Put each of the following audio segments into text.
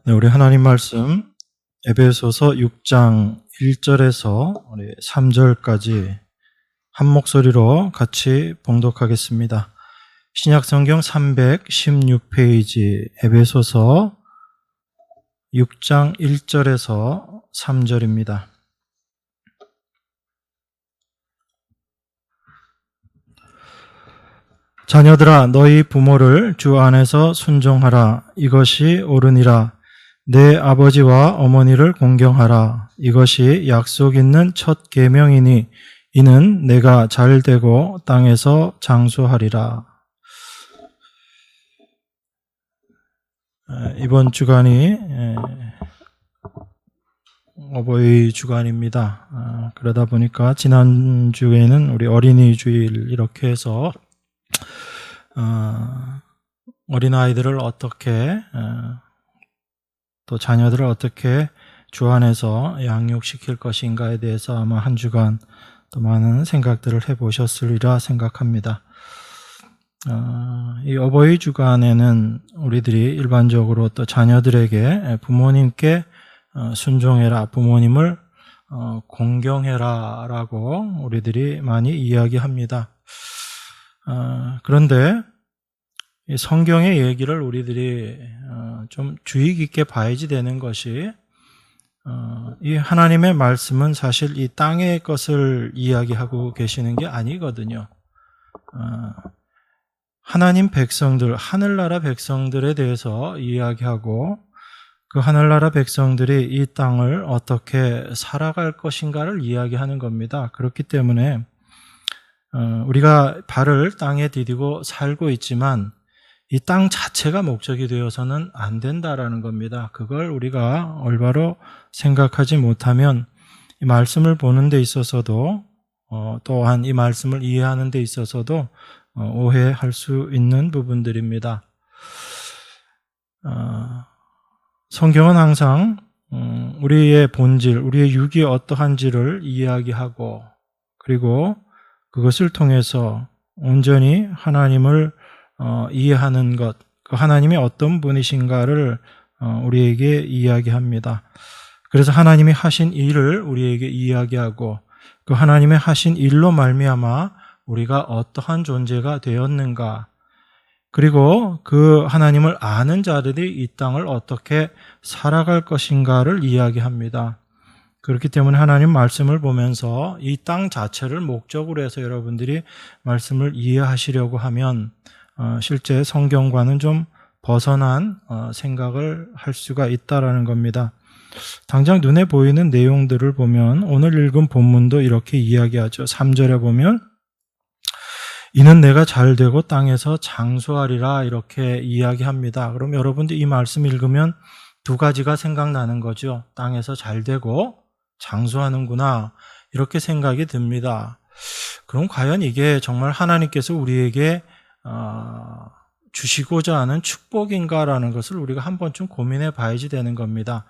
네, 우리 하나님 말씀 에베소서 6장 1절에서 3절까지 한 목소리로 같이 봉독하겠습니다. 신약성경 316페이지 에베소서 6장 1절에서 3절입니다. 자녀들아, 너희 부모를 주 안에서 순종하라. 이것이 옳으니라. 내 아버지와 어머니를 공경하라. 이것이 약속 있는 첫 계명이니 이는 내가 잘되고 땅에서 장수하리라. 이번 주간이 어버이 주간입니다. 그러다 보니까 지난주에는 우리 어린이 주일 이렇게 해서 어린아이들을 어떻게 또 자녀들을 어떻게 주 안에서 양육시킬 것인가에 대해서 아마 한 주간 또 많은 생각들을 해보셨으리라 생각합니다. 이 어버이 주간에는 우리들이 일반적으로 또 자녀들에게 부모님께 순종해라, 부모님을 공경해라 라고 우리들이 많이 이야기합니다. 그런데 이 성경의 얘기를 우리들이 좀 주의 깊게 봐야지 되는 것이 이 하나님의 말씀은 사실 이 땅의 것을 이야기하고 계시는 게 아니거든요. 하나님 백성들, 하늘나라 백성들에 대해서 이야기하고 그 하늘나라 백성들이 이 땅을 어떻게 살아갈 것인가를 이야기하는 겁니다. 그렇기 때문에 우리가 발을 땅에 디디고 살고 있지만 이 땅 자체가 목적이 되어서는 안 된다라는 겁니다. 그걸 우리가 올바로 생각하지 못하면 이 말씀을 보는 데 있어서도 또한 이 말씀을 이해하는 데 있어서도 오해할 수 있는 부분들입니다. 성경은 항상 우리의 본질, 우리의 육이 어떠한지를 이야기하고 그리고 그것을 통해서 온전히 하나님을 이해하는 것, 그 하나님이 어떤 분이신가를 우리에게 이야기합니다. 그래서 하나님이 하신 일을 우리에게 이야기하고 그 하나님의 하신 일로 말미암아 우리가 어떠한 존재가 되었는가, 그리고 그 하나님을 아는 자들이 이 땅을 어떻게 살아갈 것인가를 이야기합니다. 그렇기 때문에 하나님 말씀을 보면서 이 땅 자체를 목적으로 해서 여러분들이 말씀을 이해하시려고 하면 실제 성경과는 좀 벗어난 생각을 할 수가 있다라는 겁니다. 당장 눈에 보이는 내용들을 보면 오늘 읽은 본문도 이렇게 이야기하죠. 3절에 보면 이는 내가 잘되고 땅에서 장수하리라 이렇게 이야기합니다. 그럼 여러분들 이 말씀 읽으면 두 가지가 생각나는 거죠. 땅에서 잘되고 장수하는구나 이렇게 생각이 듭니다. 그럼 과연 이게 정말 하나님께서 우리에게 주시고자 하는 축복인가라는 것을 우리가 한 번쯤 고민해 봐야지 되는 겁니다.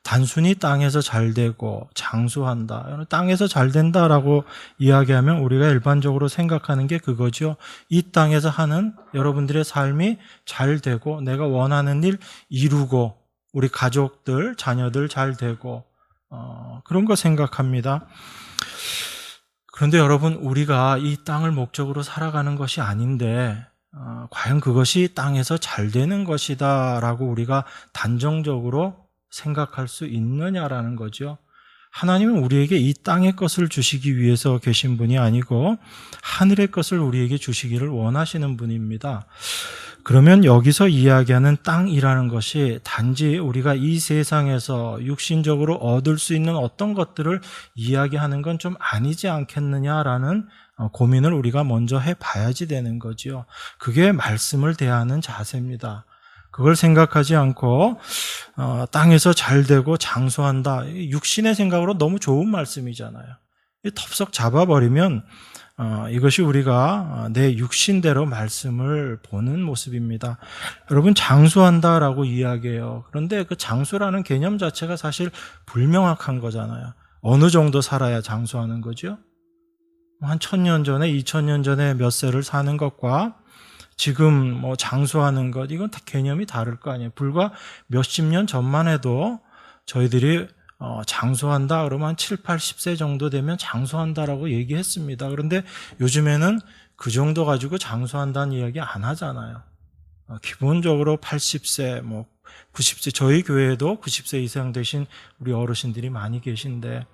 단순히 땅에서 잘되고 장수한다, 땅에서 잘된다라고 이야기하면 우리가 일반적으로 생각하는 게 그거죠. 이 땅에서 하는 여러분들의 삶이 잘되고 내가 원하는 일 이루고 우리 가족들, 자녀들 잘되고 그런 거 생각합니다. 그런데 여러분, 우리가 이 땅을 목적으로 살아가는 것이 아닌데 과연 그것이 땅에서 잘 되는 것이다 라고 우리가 단정적으로 생각할 수 있느냐라는 거죠. 하나님은 우리에게 이 땅의 것을 주시기 위해서 계신 분이 아니고 하늘의 것을 우리에게 주시기를 원하시는 분입니다. 그러면 여기서 이야기하는 땅이라는 것이 단지 우리가 이 세상에서 육신적으로 얻을 수 있는 어떤 것들을 이야기하는 건 좀 아니지 않겠느냐라는 고민을 우리가 먼저 해봐야지 되는 거죠. 그게 말씀을 대하는 자세입니다. 그걸 생각하지 않고 땅에서 잘되고 장수한다, 육신의 생각으로 너무 좋은 말씀이잖아요. 덥석 잡아버리면 이것이 우리가 내 육신대로 말씀을 보는 모습입니다. 여러분, 장수한다라고 이야기해요. 그런데 그 장수라는 개념 자체가 사실 불명확한 거잖아요. 어느 정도 살아야 장수하는 거죠? 한 1000년 전에, 2000년 전에 몇 세를 사는 것과 지금 뭐 장수하는 것, 이건 다 개념이 다를 거 아니에요. 불과 몇십 년 전만 해도 저희들이 장수한다 그러면 한 7, 80세 정도 되면 장수한다라고 얘기했습니다. 그런데 요즘에는 그 정도 가지고 장수한다는 이야기 안 하잖아요. 기본적으로 80세, 뭐 90세, 저희 교회에도 90세 이상 되신 우리 어르신들이 많이 계신데,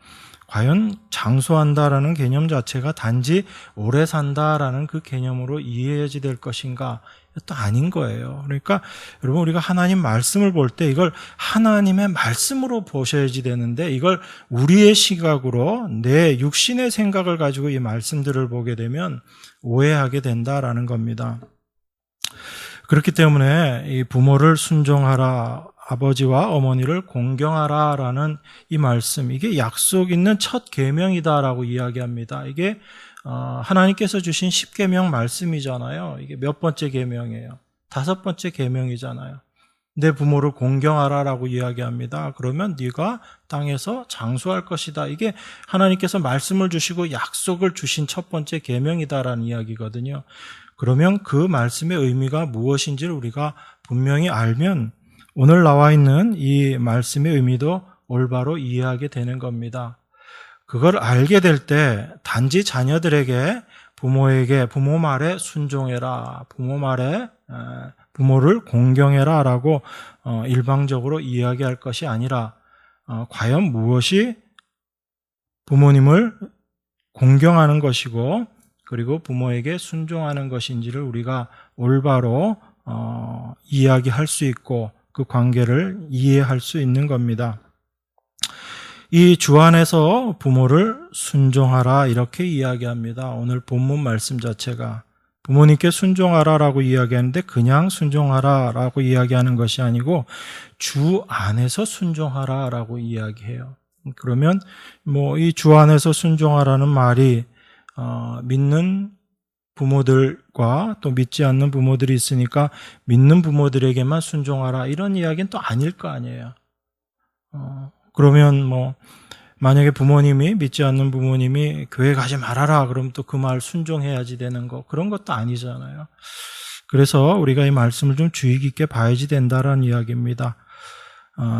과연 장수한다라는 개념 자체가 단지 오래 산다라는 그 개념으로 이해해야지 될 것인가? 또 아닌 거예요. 그러니까 여러분, 우리가 하나님 말씀을 볼 때 이걸 하나님의 말씀으로 보셔야지 되는데, 이걸 우리의 시각으로 내 육신의 생각을 가지고 이 말씀들을 보게 되면 오해하게 된다라는 겁니다. 그렇기 때문에 이 부모를 순종하라, 아버지와 어머니를 공경하라라는 이 말씀, 이게 약속 있는 첫 계명이다라고 이야기합니다. 이게 하나님께서 주신 10계명 말씀이잖아요. 이게 몇 번째 계명이에요? 5번째 계명이잖아요. 내 부모를 공경하라라고 이야기합니다. 그러면 네가 땅에서 장수할 것이다. 이게 하나님께서 말씀을 주시고 약속을 주신 첫 번째 계명이다라는 이야기거든요. 그러면 그 말씀의 의미가 무엇인지를 우리가 분명히 알면 오늘 나와 있는 이 말씀의 의미도 올바로 이해하게 되는 겁니다. 그걸 알게 될 때 단지 자녀들에게 부모 말에 순종해라, 부모를 공경해라 라고 일방적으로 이야기할 것이 아니라 과연 무엇이 부모님을 공경하는 것이고 그리고 부모에게 순종하는 것인지를 우리가 올바로 이야기할 수 있고 그 관계를 이해할 수 있는 겁니다. 이 주 안에서 부모를 순종하라 이렇게 이야기합니다. 오늘 본문 말씀 자체가 부모님께 순종하라라고 이야기하는데 그냥 순종하라라고 이야기하는 것이 아니고 주 안에서 순종하라라고 이야기해요. 그러면 뭐 이 주 안에서 순종하라는 말이 믿는 부모들과 또 믿지 않는 부모들이 있으니까 믿는 부모들에게만 순종하라 이런 이야기는 또 아닐 거 아니에요. 그러면 뭐 만약에 부모님이 믿지 않는 부모님이 교회 가지 말아라 그러면 또 그 말 순종해야지 되는 거 그런 것도 아니잖아요. 그래서 우리가 이 말씀을 좀 주의 깊게 봐야지 된다라는 이야기입니다.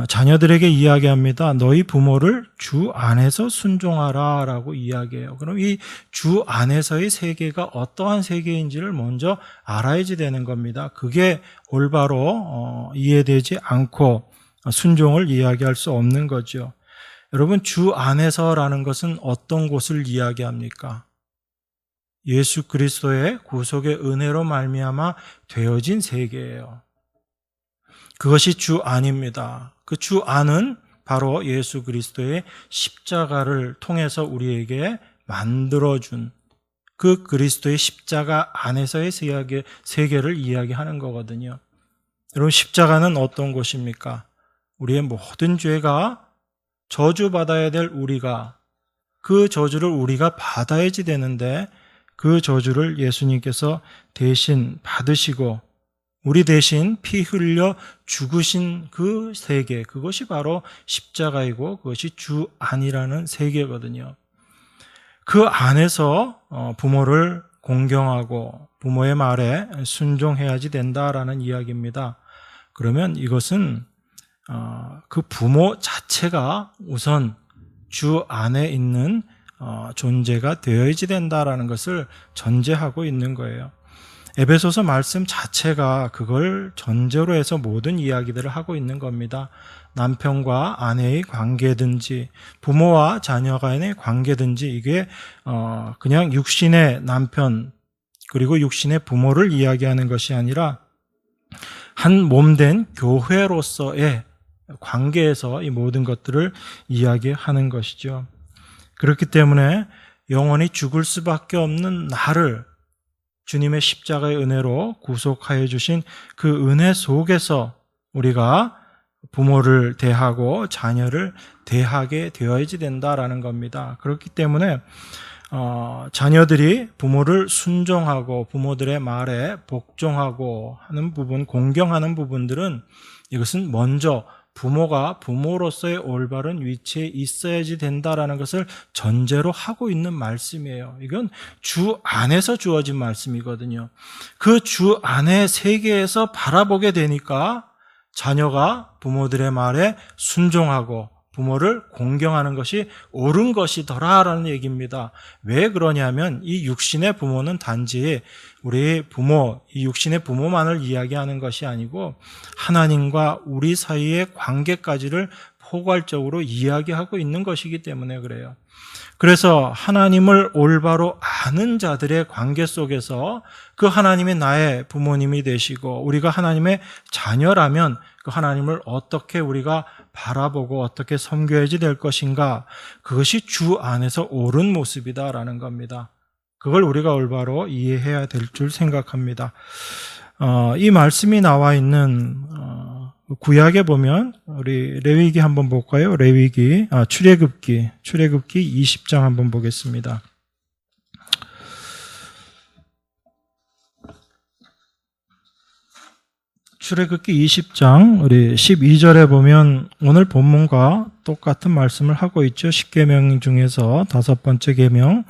자녀들에게 이야기합니다. 너희 부모를 주 안에서 순종하라 라고 이야기해요. 그럼 이 주 안에서의 세계가 어떠한 세계인지를 먼저 알아야지 되는 겁니다. 그게 올바로 이해되지 않고 순종을 이야기할 수 없는 거죠. 여러분, 주 안에서라는 것은 어떤 곳을 이야기합니까? 예수 그리스도의 구속의 은혜로 말미암아 되어진 세계예요. 그것이 주 안입니다. 그 주 안은 바로 예수 그리스도의 십자가를 통해서 우리에게 만들어준 그 그리스도의 십자가 안에서의 세계를 이야기하는 거거든요. 여러분, 십자가는 어떤 곳입니까? 우리의 모든 죄가 저주받아야 될 우리가 그 저주를 우리가 받아야지 되는데 그 저주를 예수님께서 대신 받으시고 우리 대신 피 흘려 죽으신 그 세계, 그것이 바로 십자가이고 그것이 주 안이라는 세계거든요. 그 안에서 부모를 공경하고 부모의 말에 순종해야지 된다라는 이야기입니다. 그러면 이것은 그 부모 자체가 우선 주 안에 있는 존재가 되어야지 된다라는 것을 전제하고 있는 거예요. 에베소서 말씀 자체가 그걸 전제로 해서 모든 이야기들을 하고 있는 겁니다. 남편과 아내의 관계든지 부모와 자녀 간의 관계든지 이게 그냥 육신의 남편 그리고 육신의 부모를 이야기하는 것이 아니라 한 몸된 교회로서의 관계에서 이 모든 것들을 이야기하는 것이죠. 그렇기 때문에 영원히 죽을 수밖에 없는 나를 주님의 십자가의 은혜로 구속하여 주신 그 은혜 속에서 우리가 부모를 대하고 자녀를 대하게 되어야지 된다라는 겁니다. 그렇기 때문에 자녀들이 부모를 순종하고 부모들의 말에 복종하고 하는 부분, 공경하는 부분들은 이것은 먼저 부모가 부모로서의 올바른 위치에 있어야지 된다라는 것을 전제로 하고 있는 말씀이에요. 이건 주 안에서 주어진 말씀이거든요. 그 주 안의 세계에서 바라보게 되니까 자녀가 부모들의 말에 순종하고 부모를 공경하는 것이 옳은 것이더라라는 얘기입니다. 왜 그러냐면 이 육신의 부모는 단지 우리 부모, 이 육신의 부모만을 이야기하는 것이 아니고 하나님과 우리 사이의 관계까지를 포괄적으로 이야기하고 있는 것이기 때문에 그래요. 그래서 하나님을 올바로 아는 자들의 관계 속에서 그 하나님이 나의 부모님이 되시고 우리가 하나님의 자녀라면 그 하나님을 어떻게 우리가 바라보고 어떻게 섬겨야지 될 것인가, 그것이 주 안에서 옳은 모습이다라는 겁니다. 그걸 우리가 올바로 이해해야 될 줄 생각합니다. 이 말씀이 나와 있는 구약에 보면 우리 레위기 한번 볼까요? 출애굽기 20장 한번 보겠습니다. 출애굽기 20장 우리 12절에 보면 오늘 본문과 똑같은 말씀을 하고 있죠. 10계명 중에서 5번째 계명,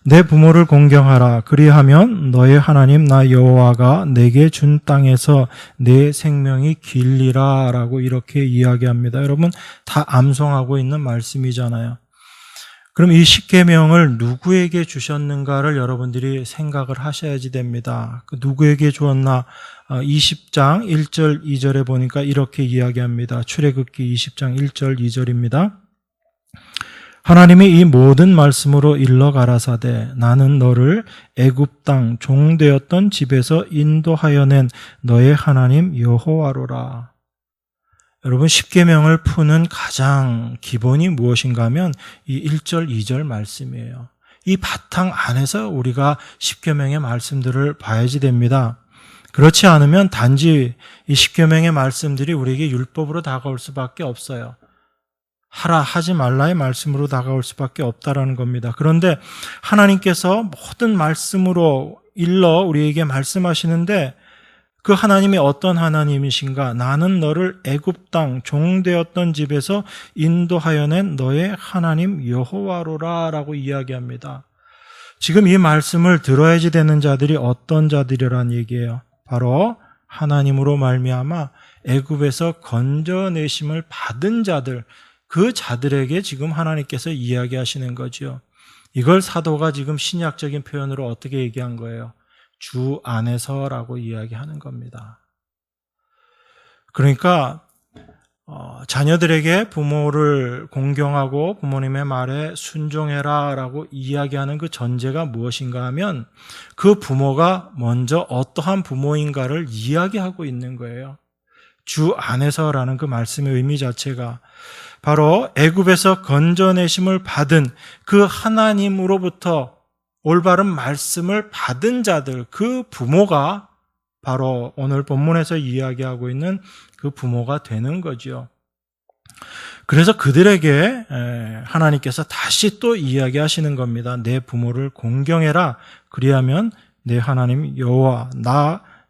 내 부모를 공경하라. 그리하면 너의 하나님 나 여호와가 내게 준 땅에서 내 생명이 길리라 라고 이렇게 이야기합니다. 여러분 다 암송하고 있는 말씀이잖아요. 그럼 이 10계명을 누구에게 주셨는가를 여러분들이 생각을 하셔야지 됩니다. 누구에게 주었나? 20장 1절 2절에 보니까 이렇게 이야기합니다. 출애굽기 20장 1절 2절입니다. 하나님이 이 모든 말씀으로 일러 가라사대 나는 너를 애굽 땅 종되었던 집에서 인도하여 낸 너의 하나님 여호와로라. 여러분 10계명을 푸는 가장 기본이 무엇인가 하면 이 1절 2절 말씀이에요. 이 바탕 안에서 우리가 10계명의 말씀들을 봐야지 됩니다. 그렇지 않으면 단지 이 10계명의 말씀들이 우리에게 율법으로 다가올 수밖에 없어요. 하라 하지 말라의 말씀으로 다가올 수밖에 없다라는 겁니다. 그런데 하나님께서 모든 말씀으로 일러 우리에게 말씀하시는데 그 하나님이 어떤 하나님이신가? 나는 너를 애굽 땅 종되었던 집에서 인도하여 낸 너의 하나님 여호와로라 라고 이야기합니다. 지금 이 말씀을 들어야지 되는 자들이 어떤 자들이란 얘기예요? 바로 하나님으로 말미암아 애굽에서 건져내심을 받은 자들, 그 자들에게 지금 하나님께서 이야기하시는 거죠. 이걸 사도가 지금 신약적인 표현으로 어떻게 얘기한 거예요? 주 안에서라고 이야기하는 겁니다. 그러니까 자녀들에게 부모를 공경하고 부모님의 말에 순종해라 라고 이야기하는 그 전제가 무엇인가 하면 그 부모가 먼저 어떠한 부모인가를 이야기하고 있는 거예요. 주 안에서라는 그 말씀의 의미 자체가 바로 애굽에서 건져내심을 받은 그 하나님으로부터 올바른 말씀을 받은 자들, 그 부모가 바로 오늘 본문에서 이야기하고 있는 그 부모가 되는 거죠. 그래서 그들에게 하나님께서 다시 또 이야기하시는 겁니다. 내 부모를 공경해라. 그리하면 내 하나님 여호와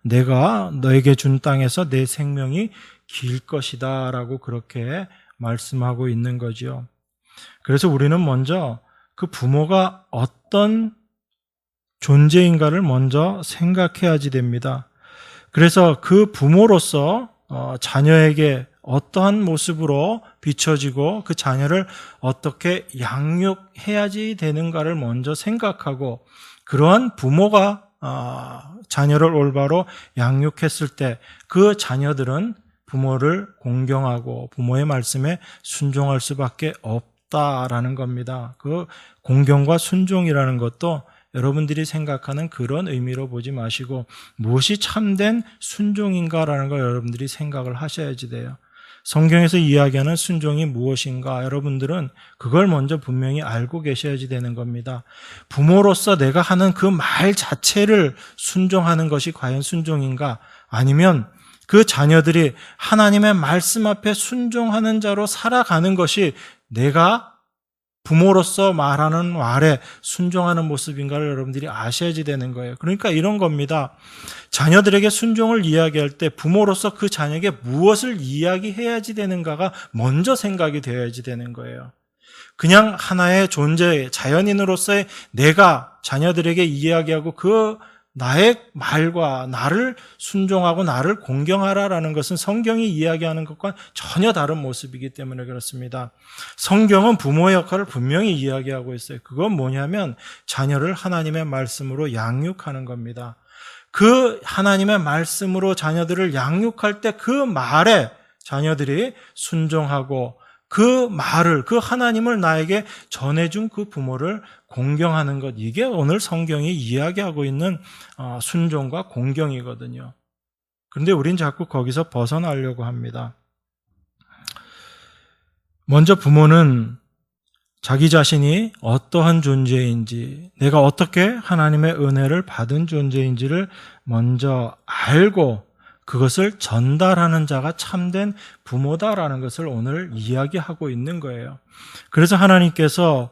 내가 너에게 준 땅에서 내 생명이 길 것이다 라고 그렇게 말씀하고 있는 거죠. 그래서 우리는 먼저 그 부모가 어떤 존재인가를 먼저 생각해야지 됩니다. 그래서 그 부모로서 자녀에게 어떠한 모습으로 비춰지고 그 자녀를 어떻게 양육해야지 되는가를 먼저 생각하고 그러한 부모가 자녀를 올바로 양육했을 때 그 자녀들은 부모를 공경하고 부모의 말씀에 순종할 수밖에 없다라는 겁니다. 그 공경과 순종이라는 것도 여러분들이 생각하는 그런 의미로 보지 마시고 무엇이 참된 순종인가라는 걸 여러분들이 생각을 하셔야지 돼요. 성경에서 이야기하는 순종이 무엇인가 여러분들은 그걸 먼저 분명히 알고 계셔야지 되는 겁니다. 부모로서 내가 하는 그 말 자체를 순종하는 것이 과연 순종인가? 아니면 그 자녀들이 하나님의 말씀 앞에 순종하는 자로 살아가는 것이 내가 부모로서 말하는 말에 순종하는 모습인가를 여러분들이 아셔야지 되는 거예요. 그러니까 이런 겁니다. 자녀들에게 순종을 이야기할 때 부모로서 그 자녀에게 무엇을 이야기해야지 되는가가 먼저 생각이 되어야지 되는 거예요. 그냥 하나의 존재, 자연인으로서의 내가 자녀들에게 이야기하고 그 나의 말과 나를 순종하고 나를 공경하라라는 것은 성경이 이야기하는 것과 전혀 다른 모습이기 때문에 그렇습니다. 성경은 부모의 역할을 분명히 이야기하고 있어요. 그건 뭐냐면 자녀를 하나님의 말씀으로 양육하는 겁니다. 그 하나님의 말씀으로 자녀들을 양육할 때 그 말에 자녀들이 순종하고 그 말을, 그 하나님을 나에게 전해준 그 부모를 공경하는 것, 이게 오늘 성경이 이야기하고 있는 순종과 공경이거든요. 그런데 우린 자꾸 거기서 벗어나려고 합니다. 먼저 부모는 자기 자신이 어떠한 존재인지, 내가 어떻게 하나님의 은혜를 받은 존재인지를 먼저 알고 그것을 전달하는 자가 참된 부모다라는 것을 오늘 이야기하고 있는 거예요. 그래서 하나님께서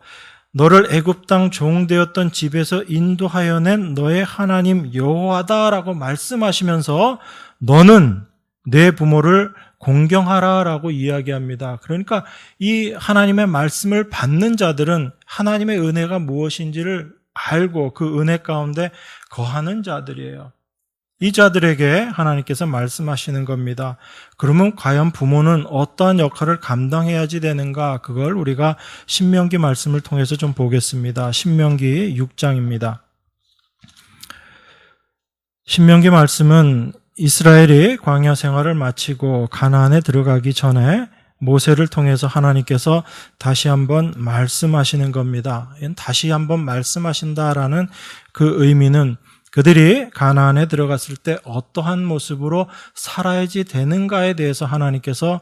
너를 애굽 땅 종되었던 집에서 인도하여 낸 너의 하나님 여호와다라고 말씀하시면서 너는 내 부모를 공경하라라고 이야기합니다. 그러니까 이 하나님의 말씀을 받는 자들은 하나님의 은혜가 무엇인지를 알고 그 은혜 가운데 거하는 자들이에요. 이 자들에게 하나님께서 말씀하시는 겁니다. 그러면 과연 부모는 어떠한 역할을 감당해야지 되는가? 그걸 우리가 신명기 말씀을 통해서 좀 보겠습니다. 신명기 6장입니다. 신명기 말씀은 이스라엘이 광야 생활을 마치고 가나안에 들어가기 전에 모세를 통해서 하나님께서 다시 한번 말씀하시는 겁니다. 다시 한번 말씀하신다라는 그 의미는 그들이 가나안에 들어갔을 때 어떠한 모습으로 살아야지 되는가에 대해서 하나님께서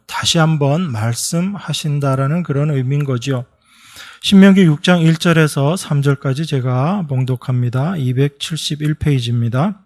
다시 한번 말씀하신다라는 그런 의미인 거죠. 신명기 6장 1절에서 3절까지 제가 봉독합니다. 271페이지입니다.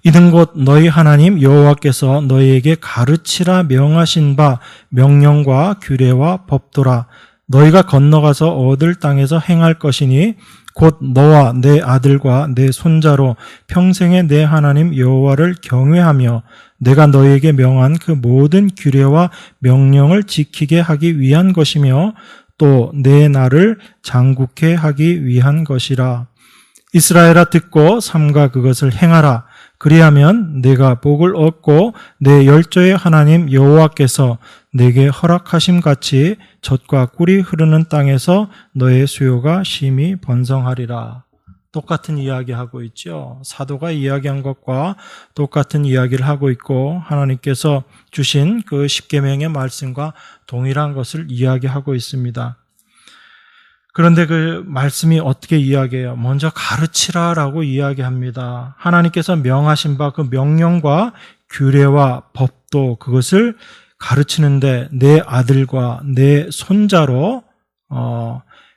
이는 곧 너희 하나님 여호와께서 너희에게 가르치라 명하신 바 명령과 규례와 법도라. 너희가 건너가서 얻을 땅에서 행할 것이니 곧 너와 내 아들과 내 손자로 평생에 내 하나님 여호와를 경외하며 내가 너희에게 명한 그 모든 규례와 명령을 지키게 하기 위한 것이며 또 내 날을 장국케 하기 위한 것이라. 이스라엘아 듣고 삼가 그것을 행하라. 그리하면 내가 복을 얻고 내 열조의 하나님 여호와께서 내게 허락하심 같이 젖과 꿀이 흐르는 땅에서 너의 수요가 심히 번성하리라. 똑같은 이야기하고 있죠. 사도가 이야기한 것과 똑같은 이야기를 하고 있고 하나님께서 주신 그 십계명의 말씀과 동일한 것을 이야기하고 있습니다. 그런데 그 말씀이 어떻게 이야기해요? 먼저 가르치라라고 이야기합니다. 하나님께서 명하신 바 그 명령과 규례와 법도 그것을 가르치는데 내 아들과 내 손자로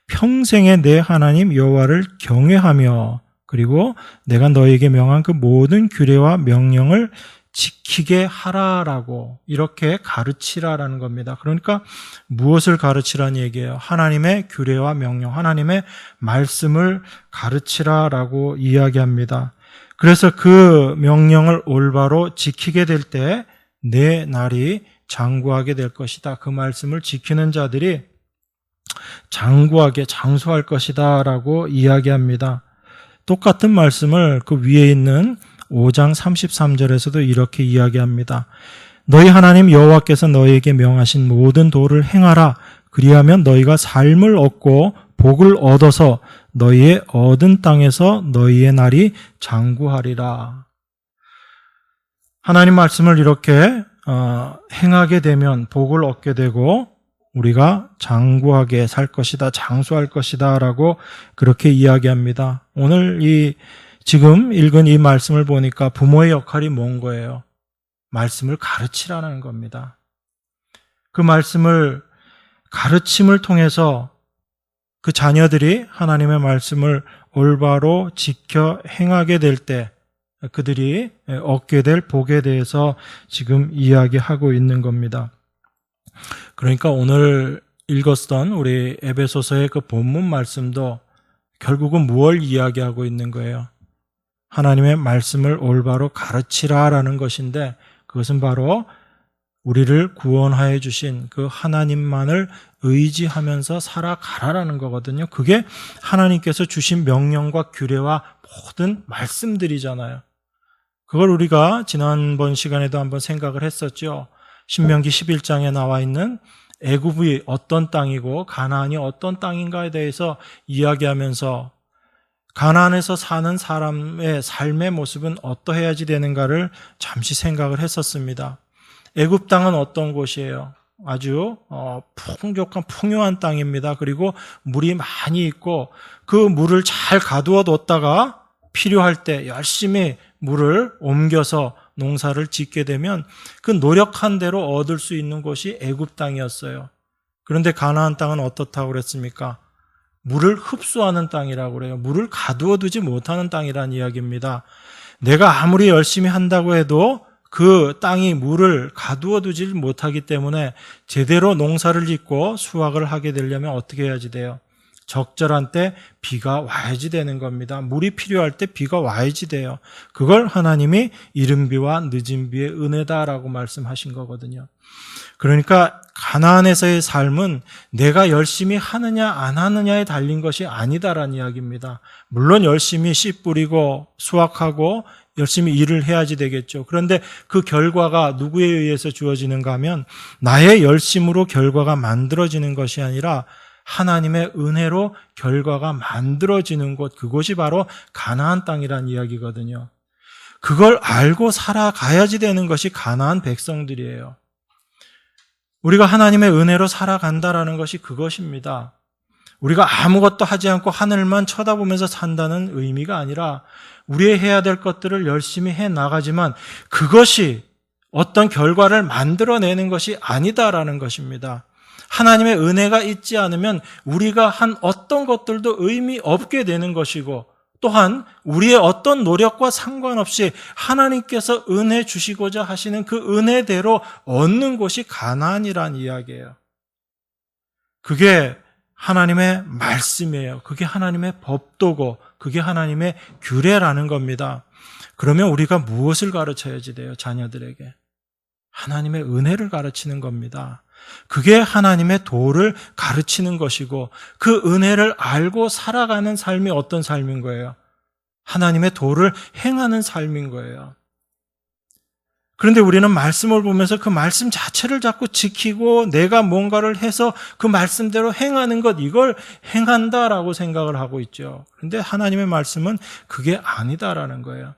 평생에 내 하나님 여호와를 경외하며 그리고 내가 너에게 명한 그 모든 규례와 명령을 지키게 하라라고 이렇게 가르치라라는 겁니다. 그러니까 무엇을 가르치라는 얘기예요? 하나님의 규례와 명령, 하나님의 말씀을 가르치라라고 이야기합니다. 그래서 그 명령을 올바로 지키게 될 때 내 날이 장구하게 될 것이다. 그 말씀을 지키는 자들이 장구하게 장수할 것이다 라고 이야기합니다. 똑같은 말씀을 그 위에 있는 5장 33절에서도 이렇게 이야기합니다. 너희 하나님 여호와께서 너희에게 명하신 모든 도를 행하라. 그리하면 너희가 삶을 얻고 복을 얻어서 너희의 얻은 땅에서 너희의 날이 장구하리라. 하나님 말씀을 이렇게 행하게 되면 복을 얻게 되고 우리가 장구하게 살 것이다, 장수할 것이다 라고 그렇게 이야기합니다. 오늘 지금 읽은 이 말씀을 보니까 부모의 역할이 뭔 거예요? 말씀을 가르치라는 겁니다. 그 말씀을 가르침을 통해서 그 자녀들이 하나님의 말씀을 올바로 지켜 행하게 될 때 그들이 얻게 될 복에 대해서 지금 이야기하고 있는 겁니다. 그러니까 오늘 읽었던 우리 에베소서의 그 본문 말씀도 결국은 무엇을 이야기하고 있는 거예요? 하나님의 말씀을 올바로 가르치라라는 것인데, 그것은 바로 우리를 구원하여 주신 그 하나님만을 의지하면서 살아가라라는 거거든요. 그게 하나님께서 주신 명령과 규례와 모든 말씀들이잖아요. 그걸 우리가 지난번 시간에도 한번 생각을 했었죠. 신명기 11장에 나와 있는 애굽이 어떤 땅이고 가나안이 어떤 땅인가에 대해서 이야기하면서 가나안에서 사는 사람의 삶의 모습은 어떠해야지 되는가를 잠시 생각을 했었습니다. 애굽 땅은 어떤 곳이에요? 아주 풍족한 풍요한 땅입니다. 그리고 물이 많이 있고 그 물을 잘 가두어 뒀다가 필요할 때 열심히 물을 옮겨서 농사를 짓게 되면 그 노력한 대로 얻을 수 있는 곳이 애굽 땅이었어요. 그런데 가나안 땅은 어떻다고 그랬습니까? 물을 흡수하는 땅이라고 그래요. 물을 가두어 두지 못하는 땅이라는 이야기입니다. 내가 아무리 열심히 한다고 해도 그 땅이 물을 가두어 두지 못하기 때문에 제대로 농사를 짓고 수확을 하게 되려면 어떻게 해야지 돼요? 적절한 때 비가 와야지 되는 겁니다. 물이 필요할 때 비가 와야지 돼요. 그걸 하나님이 이른 비와 늦은 비의 은혜다라고 말씀하신 거거든요. 그러니까 가나안에서의 삶은 내가 열심히 하느냐 안 하느냐에 달린 것이 아니다라는 이야기입니다. 물론 열심히 씨 뿌리고 수확하고 열심히 일을 해야지 되겠죠. 그런데 그 결과가 누구에 의해서 주어지는가 하면 나의 열심으로 결과가 만들어지는 것이 아니라 하나님의 은혜로 결과가 만들어지는 곳, 그곳이 바로 가나안 땅이라는 이야기거든요. 그걸 알고 살아가야지 되는 것이 가나안 백성들이에요. 우리가 하나님의 은혜로 살아간다라는 것이 그것입니다. 우리가 아무것도 하지 않고 하늘만 쳐다보면서 산다는 의미가 아니라 우리의 해야 될 것들을 열심히 해 나가지만 그것이 어떤 결과를 만들어내는 것이 아니다라는 것입니다. 하나님의 은혜가 있지 않으면 우리가 한 어떤 것들도 의미 없게 되는 것이고 또한 우리의 어떤 노력과 상관없이 하나님께서 은혜 주시고자 하시는 그 은혜대로 얻는 곳이 가나안이란 이야기예요. 그게 하나님의 말씀이에요. 그게 하나님의 법도고 그게 하나님의 규례라는 겁니다. 그러면 우리가 무엇을 가르쳐야지 돼요? 자녀들에게. 하나님의 은혜를 가르치는 겁니다. 그게 하나님의 도를 가르치는 것이고 그 은혜를 알고 살아가는 삶이 어떤 삶인 거예요? 하나님의 도를 행하는 삶인 거예요. 그런데 우리는 말씀을 보면서 그 말씀 자체를 자꾸 지키고 내가 뭔가를 해서 그 말씀대로 행하는 것, 이걸 행한다라고 생각을 하고 있죠. 그런데 하나님의 말씀은 그게 아니다라는 거예요.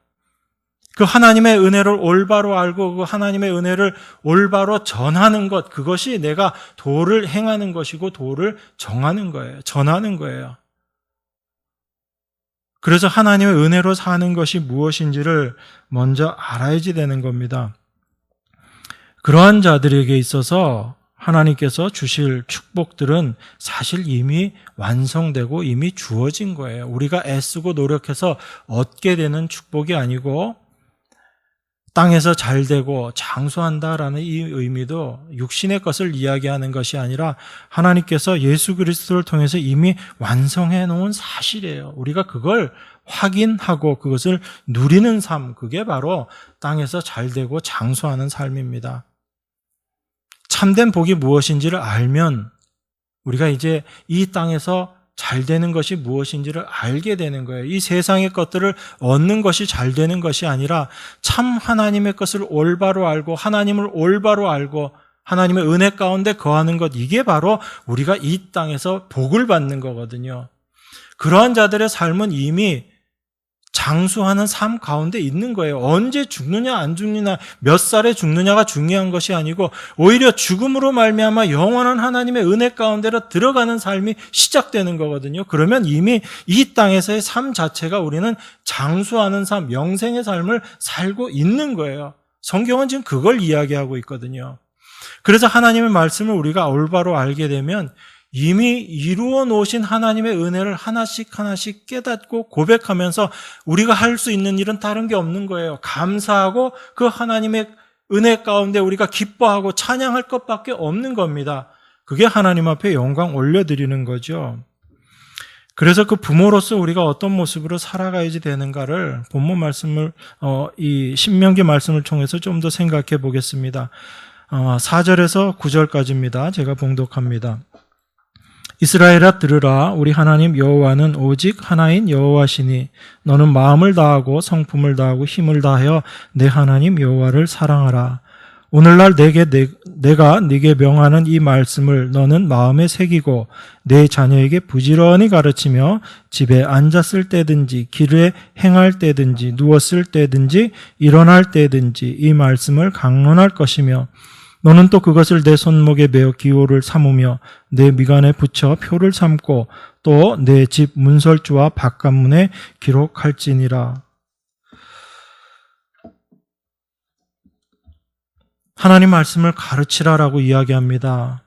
그 하나님의 은혜를 올바로 알고 그 하나님의 은혜를 올바로 전하는 것, 그것이 내가 도를 행하는 것이고 도를 정하는 거예요. 전하는 거예요. 그래서 하나님의 은혜로 사는 것이 무엇인지를 먼저 알아야지 되는 겁니다. 그러한 자들에게 있어서 하나님께서 주실 축복들은 사실 이미 완성되고 이미 주어진 거예요. 우리가 애쓰고 노력해서 얻게 되는 축복이 아니고 땅에서 잘 되고 장수한다라는 이 의미도 육신의 것을 이야기하는 것이 아니라 하나님께서 예수 그리스도를 통해서 이미 완성해 놓은 사실이에요. 우리가 그걸 확인하고 그것을 누리는 삶, 그게 바로 땅에서 잘 되고 장수하는 삶입니다. 참된 복이 무엇인지를 알면 우리가 이제 이 땅에서 잘 되는 것이 무엇인지를 알게 되는 거예요. 이 세상의 것들을 얻는 것이 잘 되는 것이 아니라 참 하나님의 것을 올바로 알고 하나님을 올바로 알고 하나님의 은혜 가운데 거하는 것, 이게 바로 우리가 이 땅에서 복을 받는 거거든요. 그러한 자들의 삶은 이미 장수하는 삶 가운데 있는 거예요. 언제 죽느냐 안 죽느냐 몇 살에 죽느냐가 중요한 것이 아니고 오히려 죽음으로 말미암아 영원한 하나님의 은혜 가운데로 들어가는 삶이 시작되는 거거든요. 그러면 이미 이 땅에서의 삶 자체가 우리는 장수하는 삶, 영생의 삶을 살고 있는 거예요. 성경은 지금 그걸 이야기하고 있거든요. 그래서 하나님의 말씀을 우리가 올바로 알게 되면 이미 이루어 놓으신 하나님의 은혜를 하나씩 하나씩 깨닫고 고백하면서 우리가 할 수 있는 일은 다른 게 없는 거예요. 감사하고 그 하나님의 은혜 가운데 우리가 기뻐하고 찬양할 것밖에 없는 겁니다. 그게 하나님 앞에 영광 올려드리는 거죠. 그래서 그 부모로서 우리가 어떤 모습으로 살아가야지 되는가를 본문 말씀을 이 신명기 말씀을 통해서 좀 더 생각해 보겠습니다. 4절에서 9절까지입니다. 제가 봉독합니다. 이스라엘아 들으라. 우리 하나님 여호와는 오직 하나인 여호와시니 너는 마음을 다하고 성품을 다하고 힘을 다하여 내 하나님 여호와를 사랑하라. 오늘날 내가 네게 명하는 이 말씀을 너는 마음에 새기고 내 자녀에게 부지런히 가르치며 집에 앉았을 때든지 길에 행할 때든지 누웠을 때든지 일어날 때든지 이 말씀을 강론할 것이며 너는 또 그것을 내 손목에 매어 기호를 삼으며 내 미간에 붙여 표를 삼고 또 내 집 문설주와 바깥문에 기록할지니라. 하나님 말씀을 가르치라라고 이야기합니다.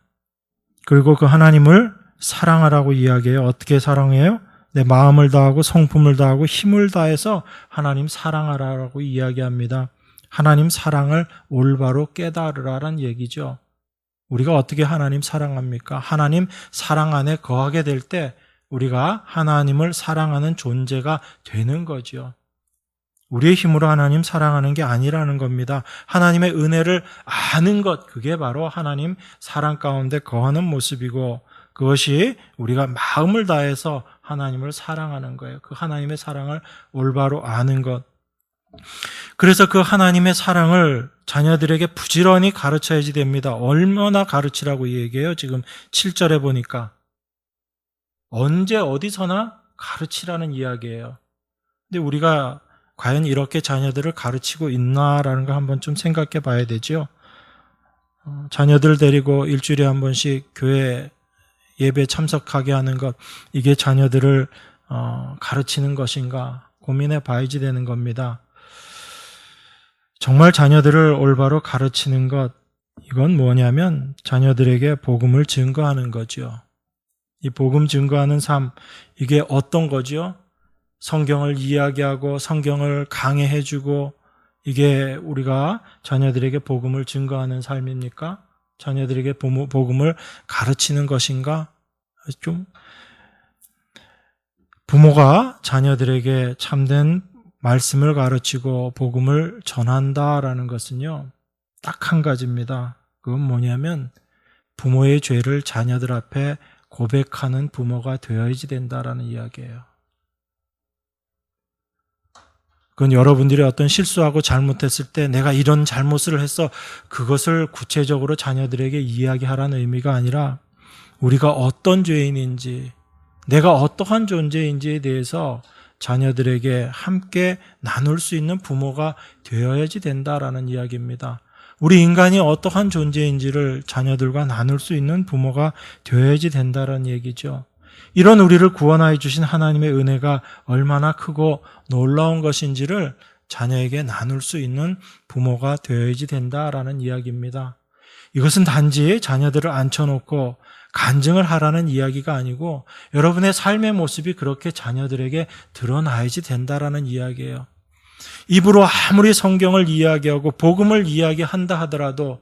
그리고 그 하나님을 사랑하라고 이야기해요. 어떻게 사랑해요? 내 마음을 다하고 성품을 다하고 힘을 다해서 하나님 사랑하라고 이야기합니다. 하나님 사랑을 올바로 깨달으라는 얘기죠. 우리가 어떻게 하나님 사랑합니까? 하나님 사랑 안에 거하게 될 때 우리가 하나님을 사랑하는 존재가 되는 거죠. 우리의 힘으로 하나님 사랑하는 게 아니라는 겁니다. 하나님의 은혜를 아는 것, 그게 바로 하나님 사랑 가운데 거하는 모습이고 그것이 우리가 마음을 다해서 하나님을 사랑하는 거예요. 그 하나님의 사랑을 올바로 아는 것. 그래서 그 하나님의 사랑을 자녀들에게 부지런히 가르쳐야지 됩니다. 얼마나 가르치라고 얘기해요? 지금 7절에 보니까. 언제 어디서나 가르치라는 이야기예요. 근데 우리가 과연 이렇게 자녀들을 가르치고 있나라는 거 한번 좀 생각해 봐야 되죠. 자녀들 데리고 일주일에 한 번씩 교회 예배 참석하게 하는 것, 이게 자녀들을 가르치는 것인가 고민해 봐야지 되는 겁니다. 정말 자녀들을 올바로 가르치는 것, 이건 뭐냐면 자녀들에게 복음을 증거하는 거죠. 이 복음 증거하는 삶, 이게 어떤 거죠? 성경을 이야기하고 성경을 강해해주고 이게 우리가 자녀들에게 복음을 증거하는 삶입니까? 자녀들에게 복음을 가르치는 것인가? 좀 부모가 자녀들에게 참된 말씀을 가르치고 복음을 전한다라는 것은요, 딱 한 가지입니다. 그건 뭐냐면 부모의 죄를 자녀들 앞에 고백하는 부모가 되어야지 된다라는 이야기예요. 그건 여러분들이 어떤 실수하고 잘못했을 때 내가 이런 잘못을 해서 그것을 구체적으로 자녀들에게 이야기하라는 의미가 아니라 우리가 어떤 죄인인지, 내가 어떠한 존재인지에 대해서 자녀들에게 함께 나눌 수 있는 부모가 되어야지 된다라는 이야기입니다. 우리 인간이 어떠한 존재인지를 자녀들과 나눌 수 있는 부모가 되어야지 된다라는 얘기죠. 이런 우리를 구원하여 주신 하나님의 은혜가 얼마나 크고 놀라운 것인지를 자녀에게 나눌 수 있는 부모가 되어야지 된다라는 이야기입니다. 이것은 단지 자녀들을 앉혀놓고 간증을 하라는 이야기가 아니고 여러분의 삶의 모습이 그렇게 자녀들에게 드러나야지 된다라는 이야기예요. 입으로 아무리 성경을 이야기하고 복음을 이야기한다 하더라도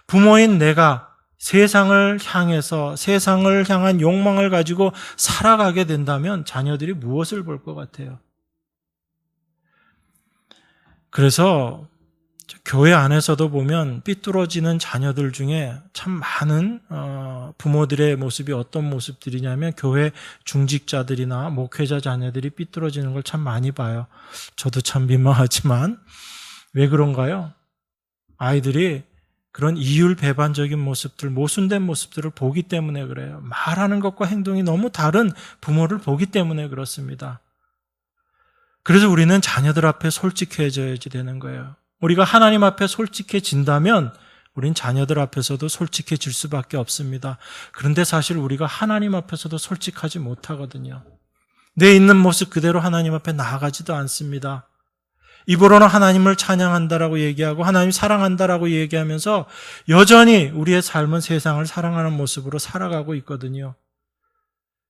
부모인 내가 세상을 향해서 세상을 향한 욕망을 가지고 살아가게 된다면 자녀들이 무엇을 볼 것 같아요? 그래서 교회 안에서도 보면 삐뚤어지는 자녀들 중에 참 많은 부모들의 모습이 어떤 모습들이냐면 교회 중직자들이나 목회자 자녀들이 삐뚤어지는 걸 참 많이 봐요. 저도 참 민망하지만 왜 그런가요? 아이들이 그런 이율배반적인 모습들, 모순된 모습들을 보기 때문에 그래요. 말하는 것과 행동이 너무 다른 부모를 보기 때문에 그렇습니다. 그래서 우리는 자녀들 앞에 솔직해져야지 되는 거예요. 우리가 하나님 앞에 솔직해진다면 우린 자녀들 앞에서도 솔직해질 수밖에 없습니다. 그런데 사실 우리가 하나님 앞에서도 솔직하지 못하거든요. 내 있는 모습 그대로 하나님 앞에 나아가지도 않습니다. 입으로는 하나님을 찬양한다라고 얘기하고 하나님 사랑한다라고 얘기하면서 여전히 우리의 삶은 세상을 사랑하는 모습으로 살아가고 있거든요.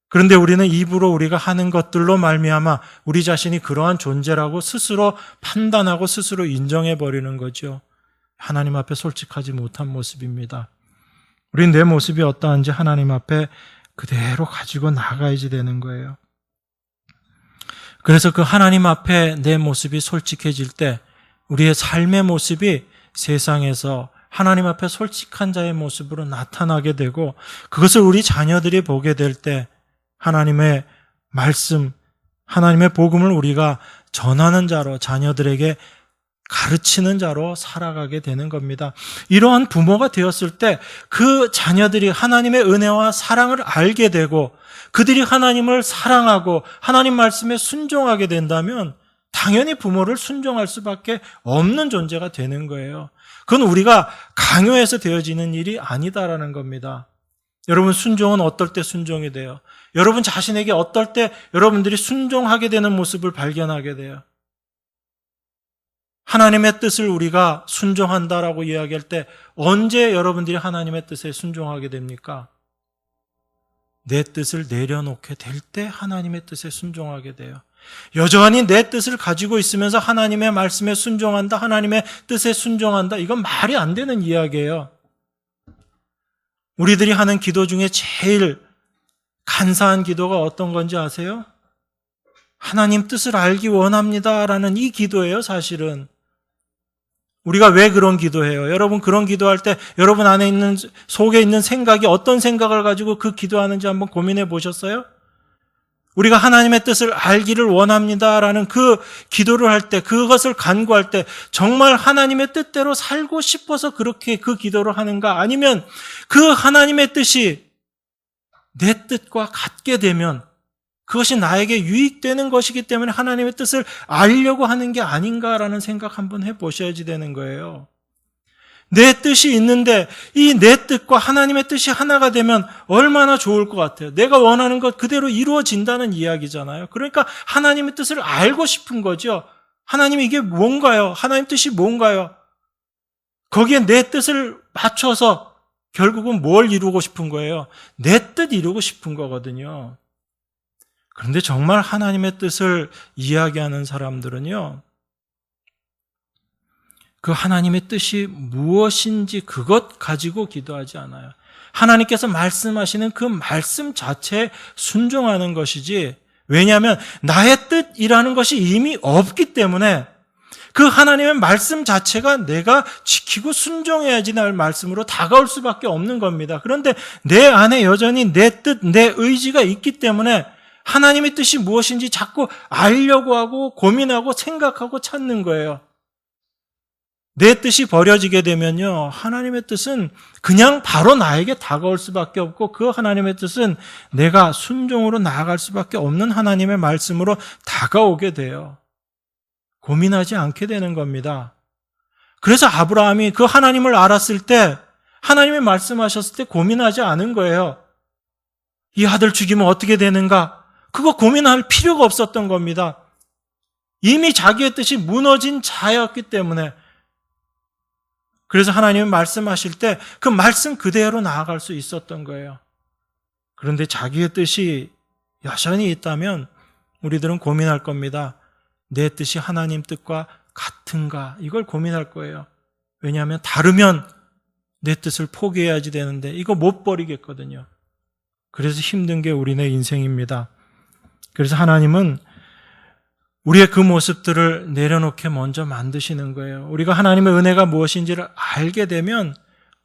그런데 우리는 입으로 우리가 하는 것들로 말미암아 우리 자신이 그러한 존재라고 스스로 판단하고 스스로 인정해버리는 거죠. 하나님 앞에 솔직하지 못한 모습입니다. 우린 내 모습이 어떠한지 하나님 앞에 그대로 가지고 나가야지 되는 거예요. 그래서 그 하나님 앞에 내 모습이 솔직해질 때 우리의 삶의 모습이 세상에서 하나님 앞에 솔직한 자의 모습으로 나타나게 되고, 그것을 우리 자녀들이 보게 될 때 하나님의 말씀, 하나님의 복음을 우리가 전하는 자로, 자녀들에게 가르치는 자로 살아가게 되는 겁니다. 이러한 부모가 되었을 때 그 자녀들이 하나님의 은혜와 사랑을 알게 되고 그들이 하나님을 사랑하고 하나님 말씀에 순종하게 된다면 당연히 부모를 순종할 수밖에 없는 존재가 되는 거예요. 그건 우리가 강요해서 되어지는 일이 아니다라는 겁니다. 여러분, 순종은 어떨 때 순종이 돼요? 여러분 자신에게 어떨 때 여러분들이 순종하게 되는 모습을 발견하게 돼요? 하나님의 뜻을 우리가 순종한다라고 이야기할 때 언제 여러분들이 하나님의 뜻에 순종하게 됩니까? 내 뜻을 내려놓게 될 때 하나님의 뜻에 순종하게 돼요. 여전히 내 뜻을 가지고 있으면서 하나님의 말씀에 순종한다, 하나님의 뜻에 순종한다, 이건 말이 안 되는 이야기예요. 우리들이 하는 기도 중에 제일 간사한 기도가 어떤 건지 아세요? 하나님 뜻을 알기 원합니다라는 이 기도예요, 사실은. 우리가 왜 그런 기도해요? 여러분, 그런 기도할 때 여러분 안에 있는, 속에 있는 생각이 어떤 생각을 가지고 그 기도하는지 한번 고민해 보셨어요? 우리가 하나님의 뜻을 알기를 원합니다라는 그 기도를 할 때, 그것을 간구할 때 정말 하나님의 뜻대로 살고 싶어서 그렇게 그 기도를 하는가? 아니면 그 하나님의 뜻이 내 뜻과 같게 되면 그것이 나에게 유익되는 것이기 때문에 하나님의 뜻을 알려고 하는 게 아닌가라는 생각 한번 해보셔야지 되는 거예요. 내 뜻이 있는데 이 내 뜻과 하나님의 뜻이 하나가 되면 얼마나 좋을 것 같아요. 내가 원하는 것 그대로 이루어진다는 이야기잖아요. 그러니까 하나님의 뜻을 알고 싶은 거죠. 하나님 이게 뭔가요? 하나님 뜻이 뭔가요? 거기에 내 뜻을 맞춰서 결국은 뭘 이루고 싶은 거예요? 내 뜻 이루고 싶은 거거든요. 그런데 정말 하나님의 뜻을 이야기하는 사람들은요, 그 하나님의 뜻이 무엇인지 그것 가지고 기도하지 않아요. 하나님께서 말씀하시는 그 말씀 자체에 순종하는 것이지, 왜냐하면 나의 뜻이라는 것이 이미 없기 때문에 그 하나님의 말씀 자체가 내가 지키고 순종해야지 날 말씀으로 다가올 수밖에 없는 겁니다. 그런데 내 안에 여전히 내 뜻, 내 의지가 있기 때문에 하나님의 뜻이 무엇인지 자꾸 알려고 하고 고민하고 생각하고 찾는 거예요. 내 뜻이 버려지게 되면요, 하나님의 뜻은 그냥 바로 나에게 다가올 수밖에 없고 그 하나님의 뜻은 내가 순종으로 나아갈 수밖에 없는 하나님의 말씀으로 다가오게 돼요. 고민하지 않게 되는 겁니다. 그래서 아브라함이 그 하나님을 알았을 때, 하나님이 말씀하셨을 때 고민하지 않은 거예요. 이 아들 죽이면 어떻게 되는가? 그거 고민할 필요가 없었던 겁니다. 이미 자기의 뜻이 무너진 자였기 때문에. 그래서 하나님이 말씀하실 때 그 말씀 그대로 나아갈 수 있었던 거예요. 그런데 자기의 뜻이 여전히 있다면 우리들은 고민할 겁니다. 내 뜻이 하나님 뜻과 같은가? 이걸 고민할 거예요. 왜냐하면 다르면 내 뜻을 포기해야지 되는데 이거 못 버리겠거든요. 그래서 힘든 게 우리네 인생입니다. 그래서 하나님은 우리의 그 모습들을 내려놓게 먼저 만드시는 거예요. 우리가 하나님의 은혜가 무엇인지를 알게 되면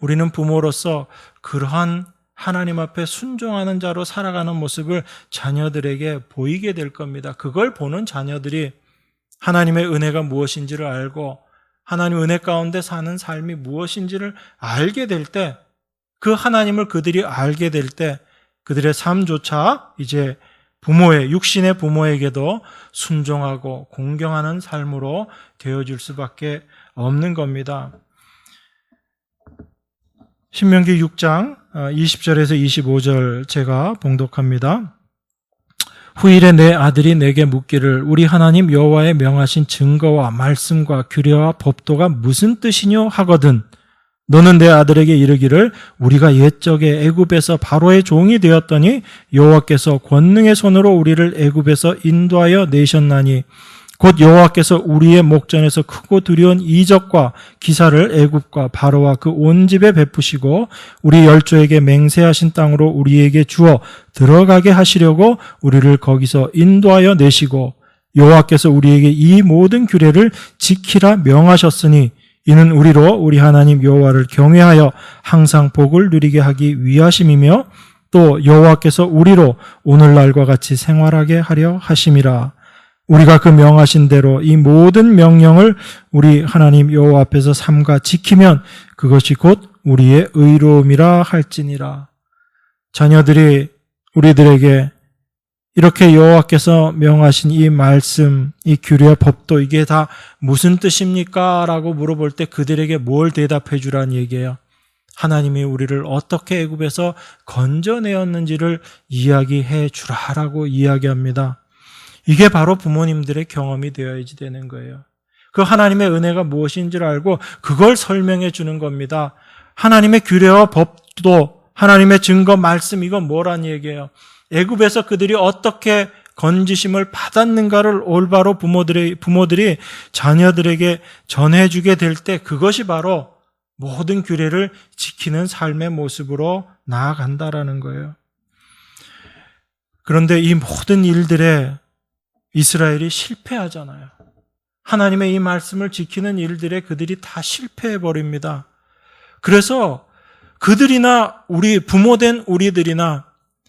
우리는 부모로서 그러한 하나님 앞에 순종하는 자로 살아가는 모습을 자녀들에게 보이게 될 겁니다. 그걸 보는 자녀들이 하나님의 은혜가 무엇인지를 알고 하나님의 은혜 가운데 사는 삶이 무엇인지를 알게 될 때, 그 하나님을 그들이 알게 될 때 그들의 삶조차 이제 부모의, 육신의 부모에게도 순종하고 공경하는 삶으로 되어줄 수밖에 없는 겁니다. 신명기 6장 20절에서 25절 제가 봉독합니다. 후일에 내 아들이 내게 묻기를 우리 하나님 여호와의 명하신 증거와 말씀과 규례와 법도가 무슨 뜻이뇨 하거든 너는 내 아들에게 이르기를 우리가 옛적에 애굽에서 바로의 종이 되었더니 여호와께서 권능의 손으로 우리를 애굽에서 인도하여 내셨나니 곧 여호와께서 우리의 목전에서 크고 두려운 이적과 기사를 애굽과 바로와 그 온 집에 베푸시고 우리 열조에게 맹세하신 땅으로 우리에게 주어 들어가게 하시려고 우리를 거기서 인도하여 내시고 여호와께서 우리에게 이 모든 규례를 지키라 명하셨으니 이는 우리로 우리 하나님 여호와를 경외하여 항상 복을 누리게 하기 위하심이며 또 여호와께서 우리로 오늘날과 같이 생활하게 하려 하심이라. 우리가 그 명하신 대로 이 모든 명령을 우리 하나님 여호와 앞에서 삼가 지키면 그것이 곧 우리의 의로움이라 할지니라. 자녀들이 우리들에게 이렇게 여호와께서 명하신 이 말씀, 이 규례와 법도 이게 다 무슨 뜻입니까? 라고 물어볼 때 그들에게 뭘 대답해 주라는 얘기예요. 하나님이 우리를 어떻게 애굽에서 건져내었는지를 이야기해 주라라고 이야기합니다. 이게 바로 부모님들의 경험이 되어야지 되는 거예요. 그 하나님의 은혜가 무엇인지를 알고 그걸 설명해 주는 겁니다. 하나님의 규례와 법도 하나님의 증거 말씀 이건 뭐란 얘기예요? 애굽에서 그들이 어떻게 건지심을 받았는가를 올바로 부모들이 자녀들에게 전해주게 될 때 그것이 바로 모든 규례를 지키는 삶의 모습으로 나아간다라는 거예요. 그런데 이 모든 일들에 이스라엘이 실패하잖아요. 하나님의 이 말씀을 지키는 일들에 그들이 다 실패해버립니다. 그래서 그들이나 우리 부모된 우리들이나